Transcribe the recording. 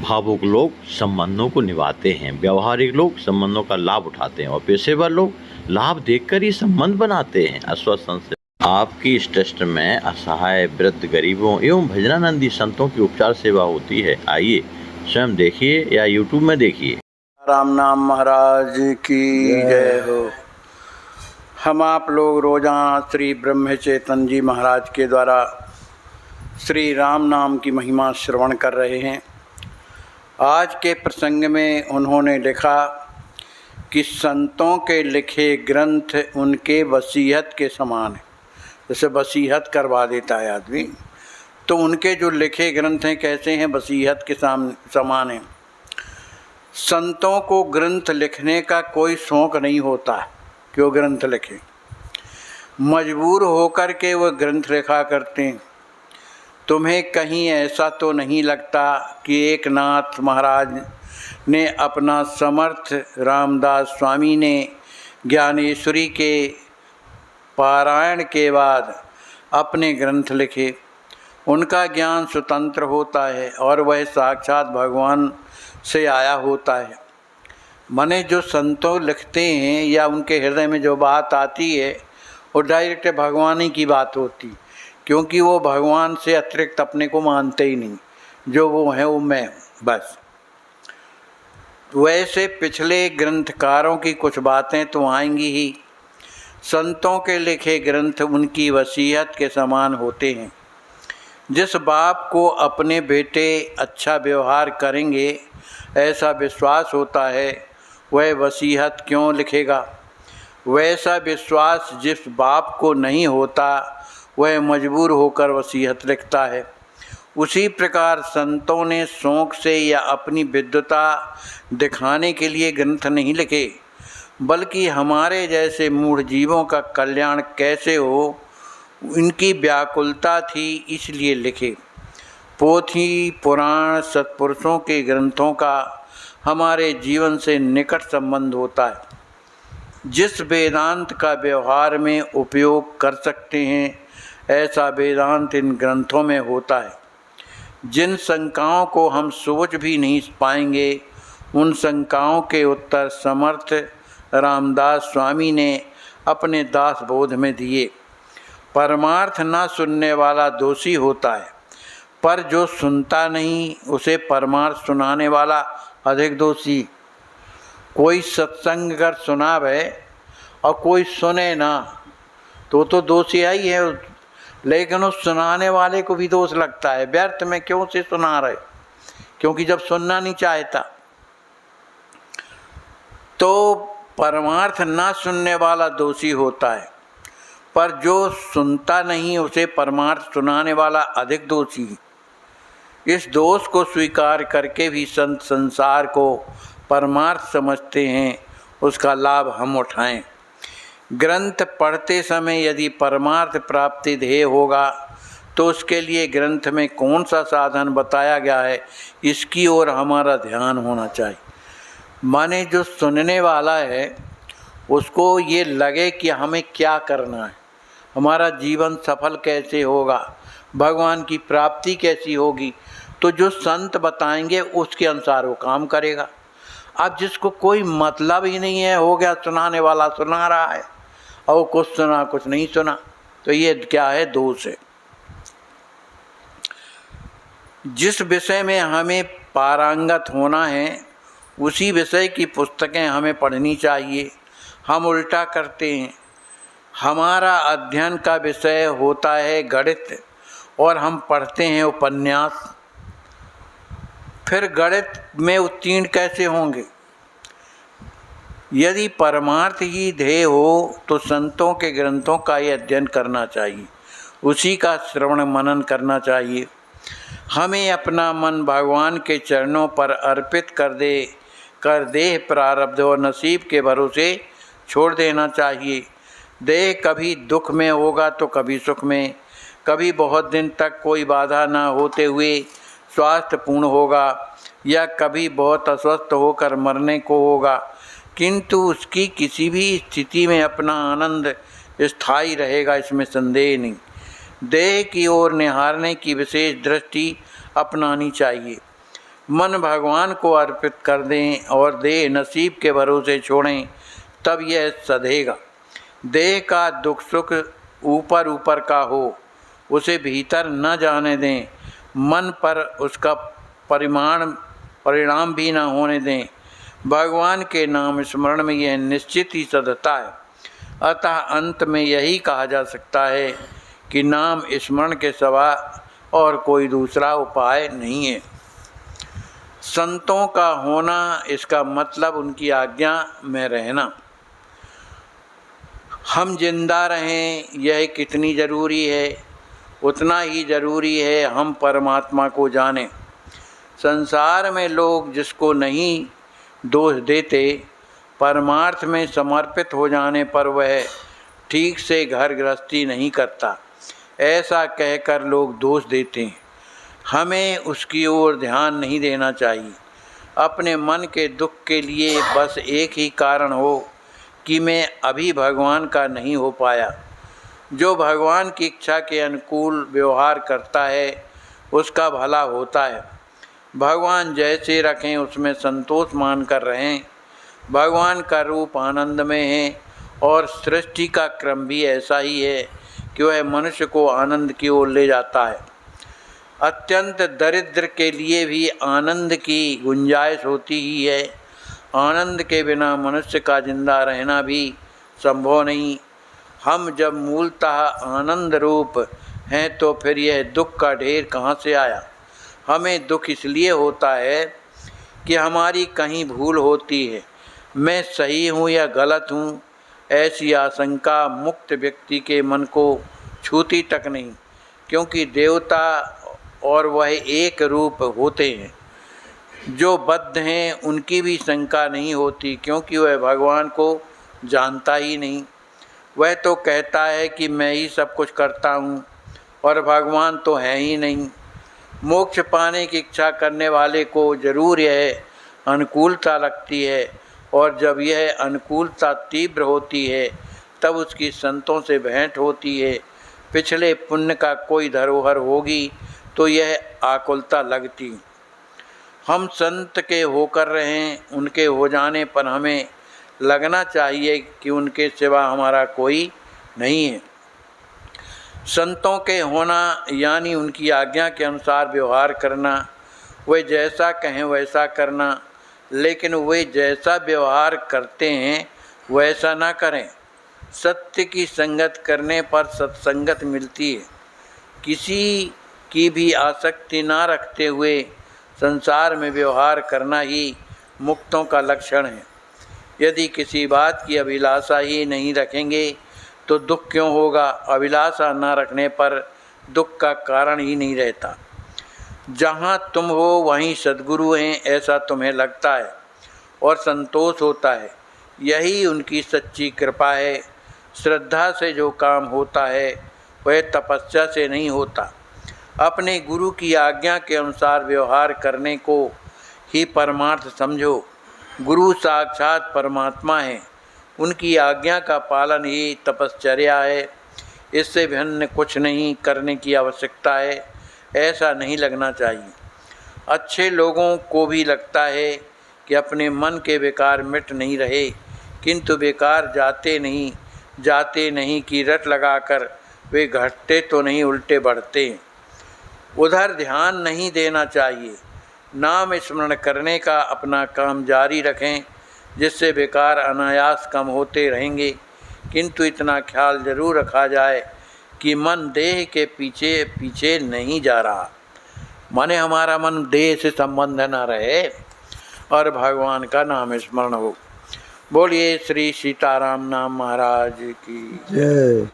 भावुक लोग संबंधों को निभाते हैं, व्यावहारिक लोग संबंधों का लाभ उठाते हैं और पेशेवर लोग लाभ देखकर ही संबंध बनाते हैं। आश्वासन से आपकी इस ट्रस्ट में असहाय, वृद्ध, गरीबों एवं भजनानंदी संतों की उपचार सेवा होती है। आइए स्वयं देखिए या यूट्यूब में देखिए। राम नाम महाराज की जय हो। हम आप लोग रोजाना श्री ब्रह्म चेतन जी महाराज के द्वारा श्री राम नाम की महिमा श्रवण कर रहे हैं। आज के प्रसंग में उन्होंने लिखा कि संतों के लिखे ग्रंथ उनके वसीयत के समान है। जैसे वसीयत करवा देता है आदमी, तो उनके जो लिखे ग्रंथ हैं कैसे हैं? वसीयत के समान हैं। संतों को ग्रंथ लिखने का कोई शौक़ नहीं होता कि वो ग्रंथ लिखें, मजबूर होकर के वो ग्रंथ लिखा करते हैं। तुम्हें कहीं ऐसा तो नहीं लगता कि एक नाथ महाराज ने अपना समर्थ रामदास स्वामी ने ज्ञानेश्वरी के पारायण के बाद अपने ग्रंथ लिखे? उनका ज्ञान स्वतंत्र होता है और वह साक्षात भगवान से आया होता है। माने जो संतों लिखते हैं या उनके हृदय में जो बात आती है वो डायरेक्ट भगवान ही की बात होती, क्योंकि वो भगवान से अतिरिक्त अपने को मानते ही नहीं। जो वो है वो मैं हूँ बस। वैसे पिछले ग्रंथकारों की कुछ बातें तो आएंगी ही। संतों के लिखे ग्रंथ उनकी वसीयत के समान होते हैं। जिस बाप को अपने बेटे अच्छा व्यवहार करेंगे ऐसा विश्वास होता है, वह वसीयत क्यों लिखेगा? वैसा विश्वास जिस बाप को नहीं होता वह मजबूर होकर वसीयत लिखता है। उसी प्रकार संतों ने शौक़ से या अपनी विद्वता दिखाने के लिए ग्रंथ नहीं लिखे, बल्कि हमारे जैसे मूढ़ जीवों का कल्याण कैसे हो इनकी व्याकुलता थी, इसलिए लिखे। पोथी पुराण सत्पुरुषों के ग्रंथों का हमारे जीवन से निकट संबंध होता है। जिस वेदांत का व्यवहार में उपयोग कर सकते हैं ऐसा वेदांत इन ग्रंथों में होता है। जिन शंकाओं को हम सोच भी नहीं पाएंगे उन शंकाओं के उत्तर समर्थ रामदास स्वामी ने अपने दास बोध में दिए। परमार्थ न सुनने वाला दोषी होता है, पर जो सुनता नहीं उसे परमार्थ सुनाने वाला अधिक दोषी। कोई सत्संग कर सुनावे और कोई सुने ना तो दोषी ही है, लेकिन उस सुनाने वाले को भी दोष लगता है। व्यर्थ में क्यों से सुना रहे? क्योंकि जब सुनना नहीं चाहता तो परमार्थ ना सुनने वाला दोषी होता है, पर जो सुनता नहीं उसे परमार्थ सुनाने वाला अधिक दोषी। इस दोष को स्वीकार करके भी संत संसार को परमार्थ समझते हैं, उसका लाभ हम उठाएं। ग्रंथ पढ़ते समय यदि परमार्थ प्राप्ति ध्येय होगा तो उसके लिए ग्रंथ में कौन सा साधन बताया गया है इसकी ओर हमारा ध्यान होना चाहिए। माने जो सुनने वाला है उसको ये लगे कि हमें क्या करना है, हमारा जीवन सफल कैसे होगा, भगवान की प्राप्ति कैसी होगी, तो जो संत बताएंगे उसके अनुसार वो काम करेगा। अब जिसको कोई मतलब ही नहीं है, हो गया सुनाने वाला सुना रहा है और कुछ सुना कुछ नहीं सुना, तो ये क्या है? दोष है। जिस विषय में हमें पारंगत होना है उसी विषय की पुस्तकें हमें पढ़नी चाहिए। हम उल्टा करते हैं। हमारा अध्ययन का विषय होता है गणित और हम पढ़ते हैं उपन्यास, फिर गणित में उत्तीर्ण कैसे होंगे? यदि परमार्थ ही ध्येय हो तो संतों के ग्रंथों का ही अध्ययन करना चाहिए, उसी का श्रवण मनन करना चाहिए। हमें अपना मन भगवान के चरणों पर अर्पित कर देह प्रारब्ध और नसीब के भरोसे छोड़ देना चाहिए। देह कभी दुख में होगा तो कभी सुख में, कभी बहुत दिन तक कोई बाधा न होते हुए स्वास्थ्यपूर्ण होगा या कभी बहुत अस्वस्थ होकर मरने को होगा, किंतु उसकी किसी भी स्थिति में अपना आनंद स्थायी रहेगा, इसमें संदेह नहीं। देह की ओर निहारने की विशेष दृष्टि अपनानी चाहिए। मन भगवान को अर्पित कर दें और देह नसीब के भरोसे छोड़ें, तब यह सधेगा। देह का दुख सुख ऊपर ऊपर का हो, उसे भीतर न जाने दें। मन पर उसका परिणाम भी न होने दें। भगवान के नाम स्मरण में यह निश्चित ही सधता है। अतः अंत में यही कहा जा सकता है कि नाम स्मरण के सिवा और कोई दूसरा उपाय नहीं है। संतों का होना, इसका मतलब उनकी आज्ञा में रहना। हम जिंदा रहें, यह कितनी ज़रूरी है, उतना ही ज़रूरी है हम परमात्मा को जानें। संसार में लोग जिसको नहीं दोष देते, परमार्थ में समर्पित हो जाने पर वह ठीक से घर गृहस्थी नहीं करता, ऐसा कहकर लोग दोष देते हैं। हमें उसकी ओर ध्यान नहीं देना चाहिए। अपने मन के दुख के लिए बस एक ही कारण हो कि मैं अभी भगवान का नहीं हो पाया। जो भगवान की इच्छा के अनुकूल व्यवहार करता है, उसका भला होता है। भगवान जैसे रखें उसमें संतोष मानकर रहें। भगवान का रूप आनंद में है और सृष्टि का क्रम भी ऐसा ही है कि वह मनुष्य को आनंद की ओर ले जाता है। अत्यंत दरिद्र के लिए भी आनंद की गुंजाइश होती ही है। आनंद के बिना मनुष्य का जिंदा रहना भी संभव नहीं। हम जब मूलतः आनंद रूप हैं तो फिर यह दुख का ढेर कहाँ से आया। हमें दुख इसलिए होता है कि हमारी कहीं भूल होती है। मैं सही हूँ या गलत हूँ, ऐसी आशंका मुक्त व्यक्ति के मन को छूती तक नहीं, क्योंकि देवता और वह एक रूप होते हैं। जो बद्ध हैं उनकी भी शंका नहीं होती, क्योंकि वह भगवान को जानता ही नहीं। वह तो कहता है कि मैं ही सब कुछ करता हूँ और भगवान तो है ही नहीं। मोक्ष पाने की इच्छा करने वाले को जरूर यह अनुकूलता लगती है, और जब यह अनुकूलता तीव्र होती है तब उसकी संतों से भेंट होती है। पिछले पुण्य का कोई धरोहर होगी तो यह आकुलता लगती। हम संत के होकर रहें, उनके हो जाने पर हमें लगना चाहिए कि उनके सिवा हमारा कोई नहीं है। संतों के होना यानी उनकी आज्ञा के अनुसार व्यवहार करना, वे जैसा कहें वैसा करना, लेकिन वे जैसा व्यवहार करते हैं वैसा ना करें। सत्य की संगत करने पर सत्संगत मिलती है। किसी की भी आसक्ति ना रखते हुए संसार में व्यवहार करना ही मुक्तों का लक्षण है। यदि किसी बात की अभिलाषा ही नहीं रखेंगे तो दुख क्यों होगा। अभिलाषा न रखने पर दुख का कारण ही नहीं रहता। जहाँ तुम हो वहीं सद्गुरु हैं, ऐसा तुम्हें लगता है और संतोष होता है। यही उनकी सच्ची कृपा है। श्रद्धा से जो काम होता है वह तपस्या से नहीं होता। अपने गुरु की आज्ञा के अनुसार व्यवहार करने को ही परमार्थ समझो। गुरु साक्षात परमात्मा है, उनकी आज्ञा का पालन ही तपश्चर्या है। इससे भिन्न कुछ नहीं करने की आवश्यकता है, ऐसा नहीं लगना चाहिए। अच्छे लोगों को भी लगता है कि अपने मन के विकार मिट नहीं रहे, किंतु विकार जाते नहीं कि रट लगाकर वे घटते तो नहीं उल्टे बढ़ते हैं। उधर ध्यान नहीं देना चाहिए। नाम स्मरण करने का अपना काम जारी रखें, जिससे विकार अनायास कम होते रहेंगे। किंतु इतना ख्याल जरूर रखा जाए कि मन देह के पीछे पीछे नहीं जा रहा, माने हमारा मन देह से संबंध न रहे और भगवान का नाम स्मरण हो। बोलिए श्री सीताराम नाम महाराज की जय।